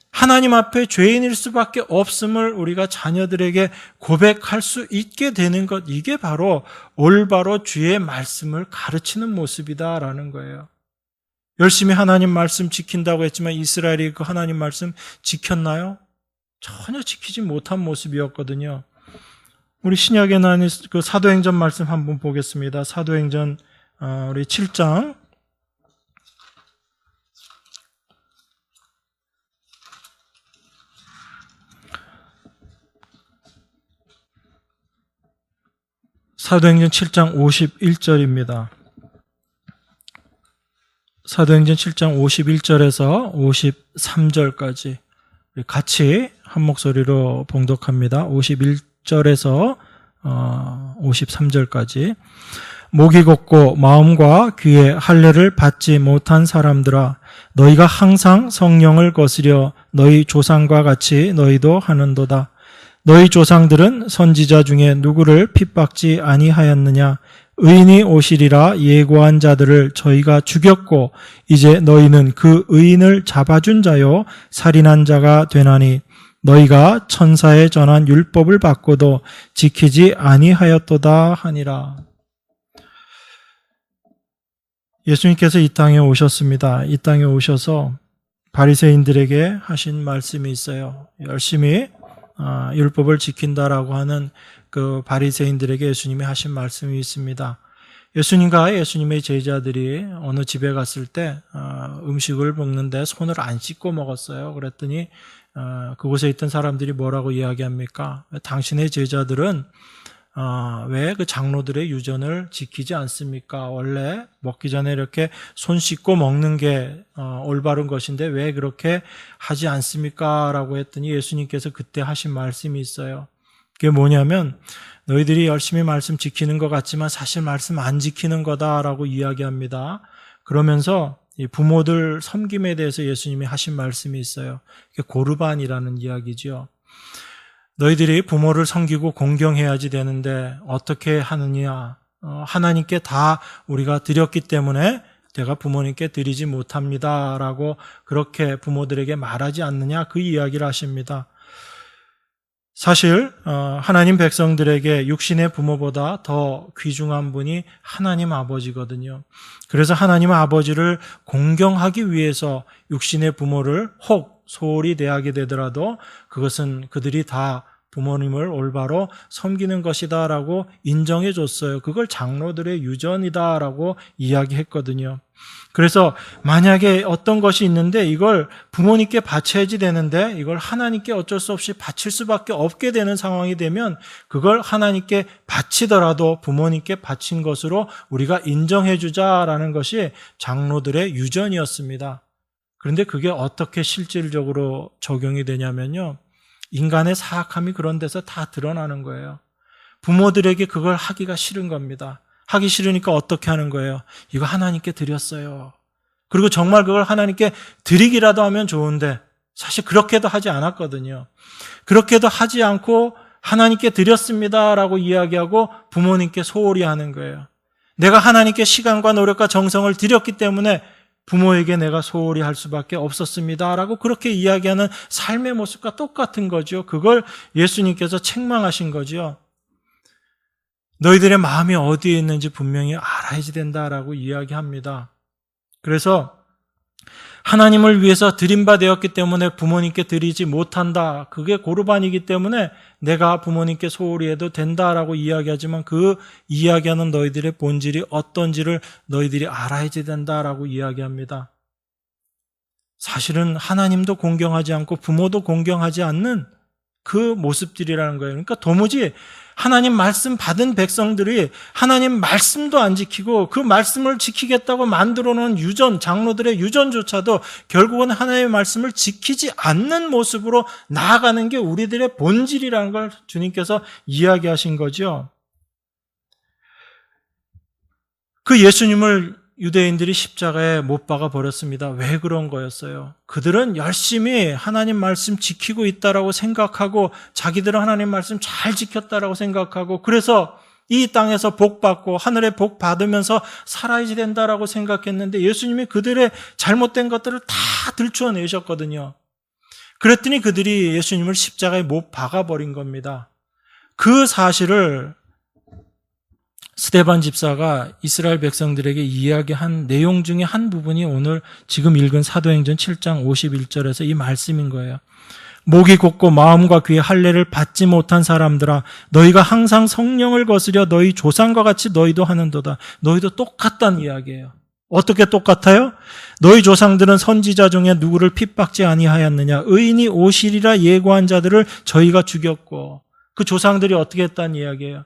하나님 앞에 죄인일 수밖에 없음을 우리가 자녀들에게 고백할 수 있게 되는 것, 이게 바로 올바로 주의 말씀을 가르치는 모습이다라는 거예요. 열심히 하나님 말씀 지킨다고 했지만 이스라엘이 그 하나님 말씀 지켰나요? 전혀 지키지 못한 모습이었거든요. 우리 신약에 나온 그 사도행전 말씀 한번 보겠습니다. 사도행전 우리 7장 사도행전 7장 51절입니다. 사도행전 7장 51절에서 53절까지 같이 한 목소리로 봉독합니다. 51절에서 53절까지. 목이 곧고 마음과 귀에 할례를 받지 못한 사람들아, 너희가 항상 성령을 거스려 너희 조상과 같이 너희도 하는도다. 너희 조상들은 선지자 중에 누구를 핍박지 아니하였느냐? 의인이 오시리라 예고한 자들을 저희가 죽였고 이제 너희는 그 의인을 잡아준 자요 살인한 자가 되나니 너희가 천사에 전한 율법을 받고도 지키지 아니하였도다 하니라. 예수님께서 이 땅에 오셨습니다. 이 땅에 오셔서 바리새인들에게 하신 말씀이 있어요. 열심히 율법을 지킨다라고 하는 그 바리새인들에게 예수님이 하신 말씀이 있습니다. 예수님과 예수님의 제자들이 어느 집에 갔을 때 음식을 먹는데 손을 안 씻고 먹었어요. 그랬더니 그곳에 있던 사람들이 뭐라고 이야기합니까? 당신의 제자들은 왜 그 장로들의 유전을 지키지 않습니까? 원래 먹기 전에 이렇게 손 씻고 먹는 게 올바른 것인데 왜 그렇게 하지 않습니까? 라고 했더니 예수님께서 그때 하신 말씀이 있어요. 그게 뭐냐면 너희들이 열심히 말씀 지키는 것 같지만 사실 말씀 안 지키는 거다라고 이야기합니다. 그러면서 이 부모들 섬김에 대해서 예수님이 하신 말씀이 있어요. 그게 고르반이라는 이야기죠. 너희들이 부모를 섬기고 공경해야지 되는데 어떻게 하느냐? 하나님께 다 우리가 드렸기 때문에 내가 부모님께 드리지 못합니다라고 그렇게 부모들에게 말하지 않느냐? 그 이야기를 하십니다. 사실 하나님 백성들에게 육신의 부모보다 더 귀중한 분이 하나님 아버지거든요. 그래서 하나님 아버지를 공경하기 위해서 육신의 부모를 혹 소홀히 대하게 되더라도 그것은 그들이 다 부모님을 올바로 섬기는 것이다라고 인정해 줬어요. 그걸 장로들의 유전이다라고 이야기했거든요. 그래서 만약에 어떤 것이 있는데 이걸 부모님께 바쳐야지 되는데 이걸 하나님께 어쩔 수 없이 바칠 수밖에 없게 되는 상황이 되면 그걸 하나님께 바치더라도 부모님께 바친 것으로 우리가 인정해 주자라는 것이 장로들의 유전이었습니다. 그런데 그게 어떻게 실질적으로 적용이 되냐면요. 인간의 사악함이 그런 데서 다 드러나는 거예요. 부모들에게 그걸 하기가 싫은 겁니다. 하기 싫으니까 어떻게 하는 거예요? 이거 하나님께 드렸어요. 그리고 정말 그걸 하나님께 드리기라도 하면 좋은데 사실 그렇게도 하지 않았거든요. 그렇게도 하지 않고 하나님께 드렸습니다라고 이야기하고 부모님께 소홀히 하는 거예요. 내가 하나님께 시간과 노력과 정성을 드렸기 때문에 부모에게 내가 소홀히 할 수밖에 없었습니다라고 그렇게 이야기하는 삶의 모습과 똑같은 거죠. 그걸 예수님께서 책망하신 거죠. 너희들의 마음이 어디에 있는지 분명히 알아야지 된다라고 이야기합니다. 그래서 하나님을 위해서 드린 바 되었기 때문에 부모님께 드리지 못한다. 그게 고르반이기 때문에 내가 부모님께 소홀히 해도 된다라고 이야기하지만 그 이야기하는 너희들의 본질이 어떤지를 너희들이 알아야지 된다라고 이야기합니다. 사실은 하나님도 공경하지 않고 부모도 공경하지 않는 그 모습들이라는 거예요. 그러니까 도무지 하나님 말씀 받은 백성들이 하나님 말씀도 안 지키고 그 말씀을 지키겠다고 만들어 놓은 유전, 장로들의 유전조차도 결국은 하나님의 말씀을 지키지 않는 모습으로 나아가는 게 우리들의 본질이라는 걸 주님께서 이야기하신 거죠. 그 예수님을 유대인들이 십자가에 못 박아 버렸습니다. 왜 그런 거였어요? 그들은 열심히 하나님 말씀 지키고 있다라고 생각하고 자기들은 하나님 말씀 잘 지켰다라고 생각하고 그래서 이 땅에서 복 받고 하늘에 복 받으면서 살아야지 된다라고 생각했는데 예수님이 그들의 잘못된 것들을 다 들추어내셨거든요. 그랬더니 그들이 예수님을 십자가에 못 박아 버린 겁니다. 그 사실을 스데반 집사가 이스라엘 백성들에게 이야기한 내용 중에 한 부분이 오늘 지금 읽은 사도행전 7장 51절에서 이 말씀인 거예요. 목이 곧고 마음과 귀에 할례를 받지 못한 사람들아 너희가 항상 성령을 거스려 너희 조상과 같이 너희도 하는도다. 너희도 똑같다는 이야기예요. 어떻게 똑같아요? 너희 조상들은 선지자 중에 누구를 핍박지 아니하였느냐? 의인이 오시리라 예고한 자들을 저희가 죽였고 그 조상들이 어떻게 했다는 이야기예요.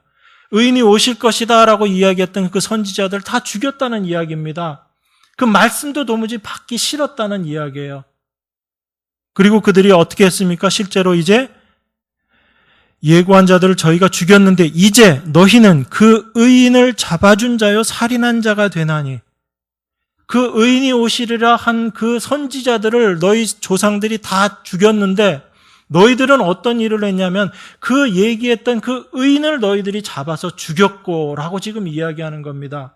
의인이 오실 것이다 라고 이야기했던 그 선지자들 다 죽였다는 이야기입니다. 그 말씀도 도무지 받기 싫었다는 이야기예요. 그리고 그들이 어떻게 했습니까? 실제로 이제 예고한 자들을 저희가 죽였는데 이제 너희는 그 의인을 잡아준 자요 살인한 자가 되나니 그 의인이 오시리라 한 그 선지자들을 너희 조상들이 다 죽였는데 너희들은 어떤 일을 했냐면 그 얘기했던 그 의인을 너희들이 잡아서 죽였고 라고 지금 이야기하는 겁니다.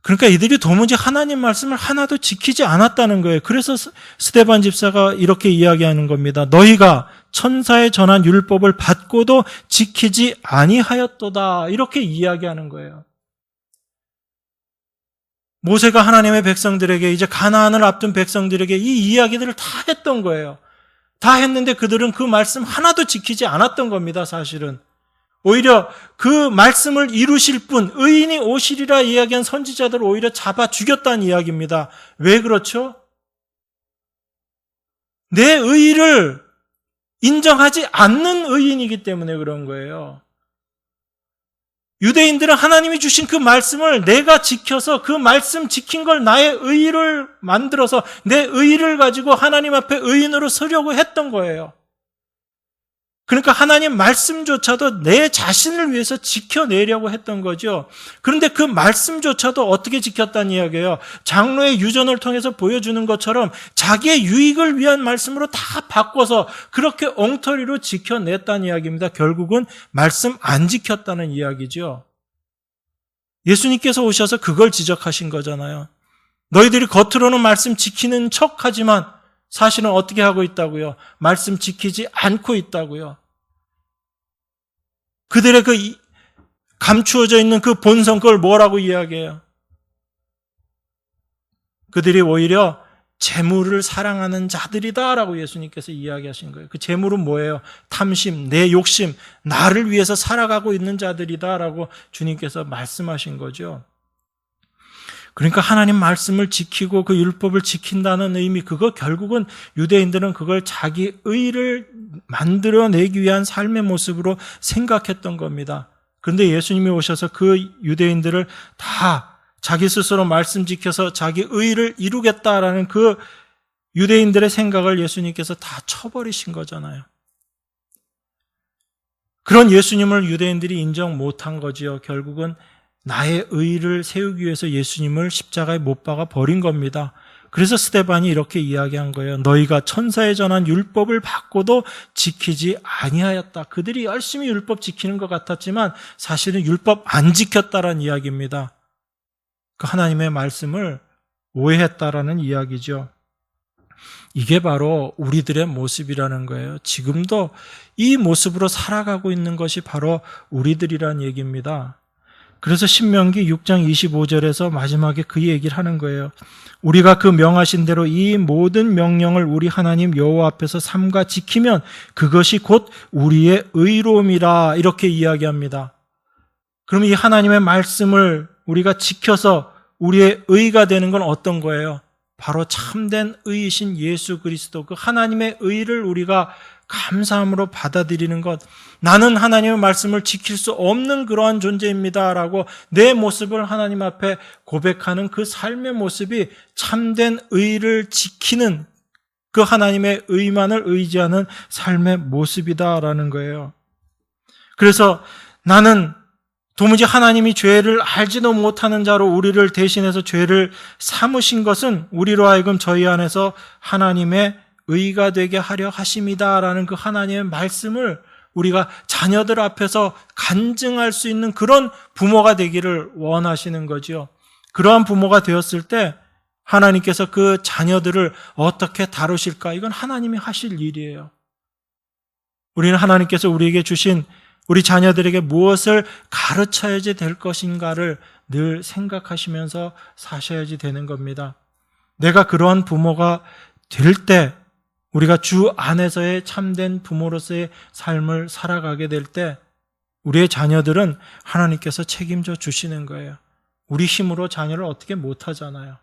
그러니까 이들이 도무지 하나님 말씀을 하나도 지키지 않았다는 거예요. 그래서 스데반 집사가 이렇게 이야기하는 겁니다. 너희가 천사의 전한 율법을 받고도 지키지 아니하였도다. 이렇게 이야기하는 거예요. 모세가 하나님의 백성들에게 이제 가나안을 앞둔 백성들에게 이 이야기들을 다 했던 거예요. 다 했는데 그들은 그 말씀 하나도 지키지 않았던 겁니다, 사실은. 오히려 그 말씀을 이루실 분, 의인이 오시리라 이야기한 선지자들을 오히려 잡아 죽였다는 이야기입니다. 왜 그렇죠? 내 의의를 인정하지 않는 의인이기 때문에 그런 거예요. 유대인들은 하나님이 주신 그 말씀을 내가 지켜서 그 말씀 지킨 걸 나의 의의를 만들어서 내 의의를 가지고 하나님 앞에 의인으로 서려고 했던 거예요. 그러니까 하나님 말씀조차도 내 자신을 위해서 지켜내려고 했던 거죠. 그런데 그 말씀조차도 어떻게 지켰다는 이야기예요. 장로의 유전을 통해서 보여주는 것처럼 자기의 유익을 위한 말씀으로 다 바꿔서 그렇게 엉터리로 지켜냈다는 이야기입니다. 결국은 말씀 안 지켰다는 이야기죠. 예수님께서 오셔서 그걸 지적하신 거잖아요. 너희들이 겉으로는 말씀 지키는 척하지만 사실은 어떻게 하고 있다고요? 말씀 지키지 않고 있다고요. 그들의 그 감추어져 있는 그 본성, 그걸 뭐라고 이야기해요? 그들이 오히려 재물을 사랑하는 자들이다라고 예수님께서 이야기하신 거예요. 그 재물은 뭐예요? 탐심, 내 욕심, 나를 위해서 살아가고 있는 자들이다라고 주님께서 말씀하신 거죠. 그러니까 하나님 말씀을 지키고 그 율법을 지킨다는 의미, 그거 결국은 유대인들은 그걸 자기 의를 만들어내기 위한 삶의 모습으로 생각했던 겁니다. 그런데 예수님이 오셔서 그 유대인들을 다 자기 스스로 말씀 지켜서 자기 의를 이루겠다라는 그 유대인들의 생각을 예수님께서 다 쳐버리신 거잖아요. 그런 예수님을 유대인들이 인정 못한 거지요. 결국은 나의 의를 세우기 위해서 예수님을 십자가에 못 박아 버린 겁니다. 그래서 스데반이 이렇게 이야기한 거예요. 너희가 천사에 전한 율법을 받고도 지키지 아니하였다. 그들이 열심히 율법 지키는 것 같았지만 사실은 율법 안 지켰다라는 이야기입니다. 그 하나님의 말씀을 오해했다라는 이야기죠. 이게 바로 우리들의 모습이라는 거예요. 지금도 이 모습으로 살아가고 있는 것이 바로 우리들이란 얘기입니다. 그래서 신명기 6장 25절에서 마지막에 그 얘기를 하는 거예요. 우리가 그 명하신 대로 이 모든 명령을 우리 하나님 여호와 앞에서 삼가 지키면 그것이 곧 우리의 의로움이라 이렇게 이야기합니다. 그럼 이 하나님의 말씀을 우리가 지켜서 우리의 의가 되는 건 어떤 거예요? 바로 참된 의이신 예수 그리스도, 그 하나님의 의를 우리가 감사함으로 받아들이는 것. 나는 하나님의 말씀을 지킬 수 없는 그러한 존재입니다 라고 내 모습을 하나님 앞에 고백하는 그 삶의 모습이 참된 의를 지키는 그 하나님의 의만을 의지하는 삶의 모습이다라는 거예요. 그래서 나는 도무지 하나님이 죄를 알지도 못하는 자로 우리를 대신해서 죄를 삼으신 것은 우리로 하여금 저희 안에서 하나님의 의가 되게 하려 하심이다라는 그 하나님의 말씀을 우리가 자녀들 앞에서 간증할 수 있는 그런 부모가 되기를 원하시는 거지요. 그러한 부모가 되었을 때 하나님께서 그 자녀들을 어떻게 다루실까? 이건 하나님이 하실 일이에요. 우리는 하나님께서 우리에게 주신 우리 자녀들에게 무엇을 가르쳐야지 될 것인가를 늘 생각하시면서 사셔야지 되는 겁니다. 내가 그러한 부모가 될 때, 우리가 주 안에서의 참된 부모로서의 삶을 살아가게 될 때 우리의 자녀들은 하나님께서 책임져 주시는 거예요. 우리 힘으로 자녀를 어떻게 못하잖아요.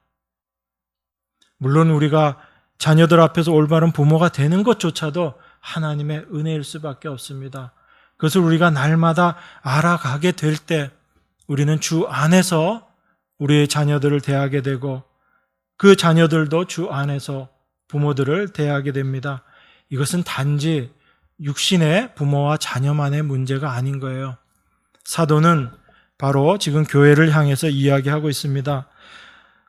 물론 우리가 자녀들 앞에서 올바른 부모가 되는 것조차도 하나님의 은혜일 수밖에 없습니다. 그것을 우리가 날마다 알아가게 될 때 우리는 주 안에서 우리의 자녀들을 대하게 되고 그 자녀들도 주 안에서 부모들을 대하게 됩니다. 이것은 단지 육신의 부모와 자녀만의 문제가 아닌 거예요. 사도는 바로 지금 교회를 향해서 이야기하고 있습니다.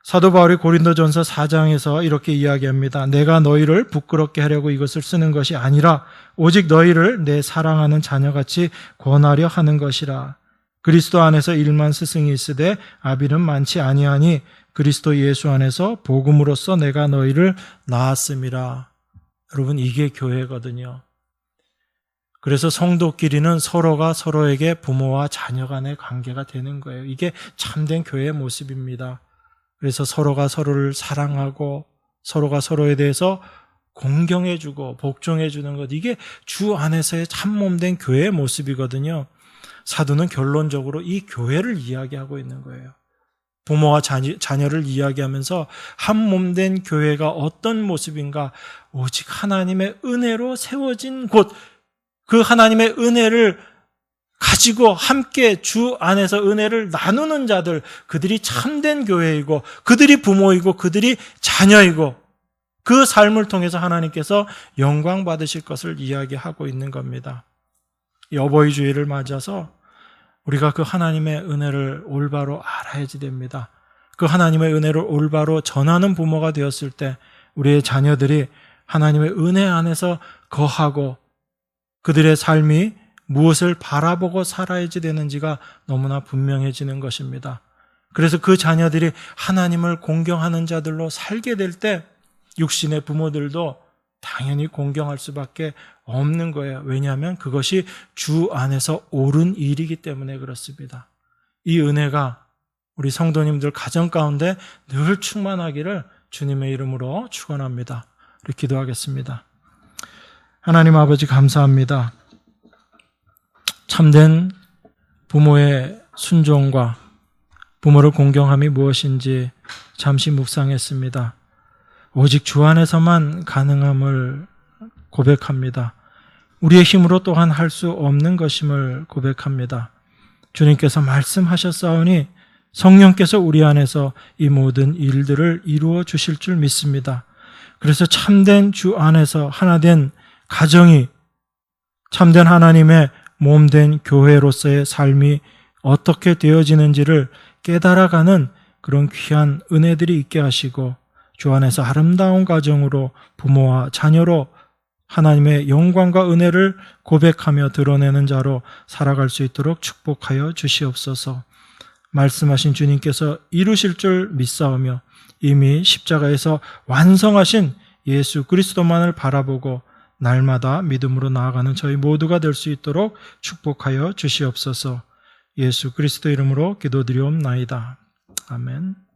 사도 바울이 고린도전서 4장에서 이렇게 이야기합니다. 내가 너희를 부끄럽게 하려고 이것을 쓰는 것이 아니라 오직 너희를 내 사랑하는 자녀같이 권하려 하는 것이라. 그리스도 안에서 일만 스승이 있으되 아비는 많지 아니하니 그리스도 예수 안에서 복음으로써 내가 너희를 낳았음이라. 여러분, 이게 교회거든요. 그래서 성도끼리는 서로가 서로에게 부모와 자녀 간의 관계가 되는 거예요. 이게 참된 교회의 모습입니다. 그래서 서로가 서로를 사랑하고 서로가 서로에 대해서 공경해주고 복종해주는 것, 이게 주 안에서의 참몸된 교회의 모습이거든요. 사도는 결론적으로 이 교회를 이야기하고 있는 거예요. 부모와 자녀를 이야기하면서 한 몸된 교회가 어떤 모습인가, 오직 하나님의 은혜로 세워진 곳, 그 하나님의 은혜를 가지고 함께 주 안에서 은혜를 나누는 자들, 그들이 참된 교회이고 그들이 부모이고 그들이 자녀이고 그 삶을 통해서 하나님께서 영광 받으실 것을 이야기하고 있는 겁니다. 이 어버이 주일을 맞아서 우리가 그 하나님의 은혜를 올바로 알아야지 됩니다. 그 하나님의 은혜를 올바로 전하는 부모가 되었을 때 우리의 자녀들이 하나님의 은혜 안에서 거하고 그들의 삶이 무엇을 바라보고 살아야지 되는지가 너무나 분명해지는 것입니다. 그래서 그 자녀들이 하나님을 공경하는 자들로 살게 될 때 육신의 부모들도 당연히 공경할 수밖에 없는 거예요. 왜냐하면 그것이 주 안에서 옳은 일이기 때문에 그렇습니다. 이 은혜가 우리 성도님들 가정 가운데 늘 충만하기를 주님의 이름으로 축원합니다. 우리 기도하겠습니다. 하나님 아버지, 감사합니다. 참된 부모의 순종과 부모를 공경함이 무엇인지 잠시 묵상했습니다. 오직 주 안에서만 가능함을 고백합니다. 우리의 힘으로 또한 할 수 없는 것임을 고백합니다. 주님께서 말씀하셨사오니 성령께서 우리 안에서 이 모든 일들을 이루어 주실 줄 믿습니다. 그래서 참된 주 안에서 하나된 가정이 참된 하나님의 몸된 교회로서의 삶이 어떻게 되어지는지를 깨달아가는 그런 귀한 은혜들이 있게 하시고 주 안에서 아름다운 가정으로 부모와 자녀로 하나님의 영광과 은혜를 고백하며 드러내는 자로 살아갈 수 있도록 축복하여 주시옵소서. 말씀하신 주님께서 이루실 줄 믿사오며 이미 십자가에서 완성하신 예수 그리스도만을 바라보고 날마다 믿음으로 나아가는 저희 모두가 될 수 있도록 축복하여 주시옵소서. 예수 그리스도 이름으로 기도드리옵나이다. 아멘.